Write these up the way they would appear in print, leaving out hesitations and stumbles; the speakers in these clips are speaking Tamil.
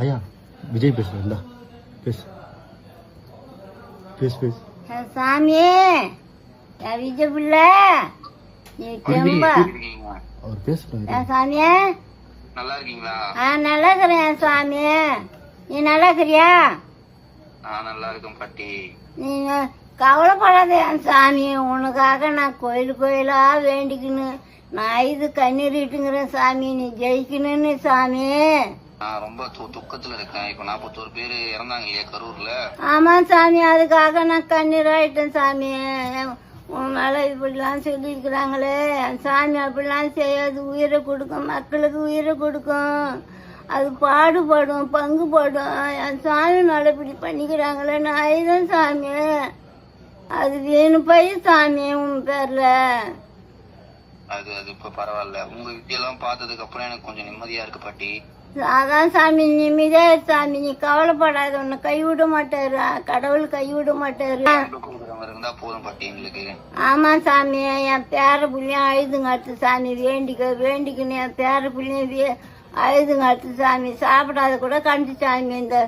ஐயா விஜய் பேசுறேன், இந்தா பேசு பேசு பேசு. சாமி விஜய் பிள்ளை நீ தெம்பா அவர் பேசுறாரு. சாமியே நல்லா இருக்கீங்களா? நல்லா இருக்கிறேன் சாமி. நீ நல்லா இருக்கிறியா? நான் நல்லா இருக்கேன் பாட்டி. நீங்க கவலைப்படாத என் சாமி. உனக்காக நான் கோயிலா வேண்டிக்கின்னு நான் இது கண்ணீர் இட்டுங்கிறேன் சாமி. நீ ஜெயிக்கணும்னு சாமி. நான் ரொம்ப துக்கத்துல இருக்கேன். இப்ப 41 பேரு இறந்தாங்க இல்லையா கரூர்ல? ஆமா சாமி, அதுக்காக நான் கண்ணீர் ஆயிட்டேன் சாமி. உன் மேல இப்படிலாம் சொல்லியிருக்கிறாங்களே சாமி, அப்படிலாம் செய்யாது. உயிரை கொடுக்கும், மக்களுக்கு உயிரை கொடுக்கும். அது பாடுபடும், பங்கு போடும். என் சாமி மேல இப்படி பண்ணிக்கிறாங்களே நான் இதுதான் சாமி. அது வேணும் போய் சாமி உன் பேர்ல. அது இப்ப பரவாயில்ல. உங்க வீட்டையெல்லாம் பார்த்ததுக்கு அப்புறம் எனக்கு கொஞ்சம் நிம்மதியா இருக்கு பாட்டி. அதான் சாமி, நிம்மதியா சாமி. நீ கவலைப்படாத, உன்னை கைவிட மாட்டாரு, கடவுள் கைவிட மாட்டாரு. இருந்தா போதும் பாட்டி எங்களுக்கு. ஆமா சாமி, என் பேர புள்ளையும் அழுதுங்காட்டு சாமி. வேண்டிக்கணும் என் பேர புள்ளையும் அழுதுங்காட்டு சாமி. சாப்பிடாத கூட கண்டு சாமி. இந்த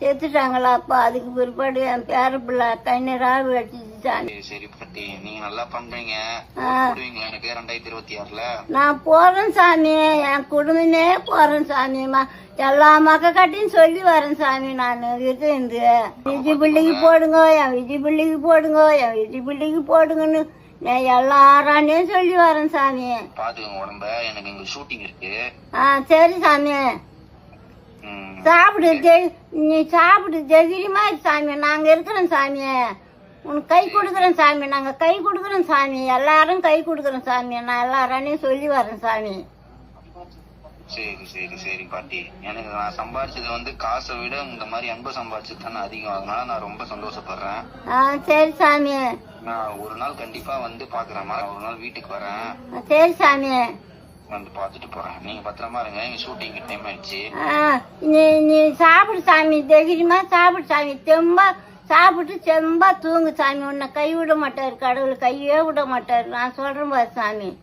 செத்துட்டாங்களா அப்பா, அதுக்கு பிற்பாடு என் பேர பிள்ளை கண்ணீரா வெடிச்சிச்சு சாமி. சரி பாட்டி, நீங்க நல்லா பண்றீங்க. எனக்கு 2026ல நான் போறேன் சாமி. என் குடும்பமே போறேன் சாமி. எல்லா மக்கட்டையும் சொல்லி வரேன் சாமி. நான் இருந்து விஜய் பிள்ளைக்கு போடுங்க, என் விஜய் பிள்ளைக்கு போடுங்க, என் விஜய் பிள்ளைக்கு போடுங்கன்னு நான் எல்லாரானையும் சொல்லி வரேன் சாமி. பாத்துக்கோங்க உடம்ப. எனக்கு இங்க ஷூட்டிங் இருக்கு. சரி சாமி. சாப்பிடு, நீ சாப்பிடு தைரியமா சாமி. நாங்க இருக்கிறோம் சாமி. உனக்கு கை கொடுக்குறேன் சாமி. நாங்க கை கொடுக்குறோம் சாமி. எல்லாரும் கை கொடுக்குறோம் சாமி. நான் எல்லாரானையும் சொல்லி வரேன் சாமி. சரி சரி சரி பாட்டி. எனக்கு நான் சம்பாதிச்சது காசை விட இந்த மாதிரி அன்பை சம்பாதிச்சது தானே அதிகம். அதனால நான் ரொம்ப சந்தோஷப்படுறேன். சரி சாமி. நான் ஒரு நாள் கண்டிப்பா பாக்குறேன். ஒரு நாள் வீட்டுக்கு வரேன். சரி சாமி. பாத்துட்டு போறேன். நீங்க பத்திரமா இருங்க. எங்க ஷூட்டிங் டைம் ஆயிடுச்சு. நீ சாப்பிடு சாமி. தைரியமா சாப்பிடு சாமி. தெம்பா சாப்பிட்டு செம்பா தூங்கு சாமி. உன்னை கை விட மாட்டாரு கடவுள், கையே விட மாட்டாரு. நான் சொல்றேன் பாரு சாமி.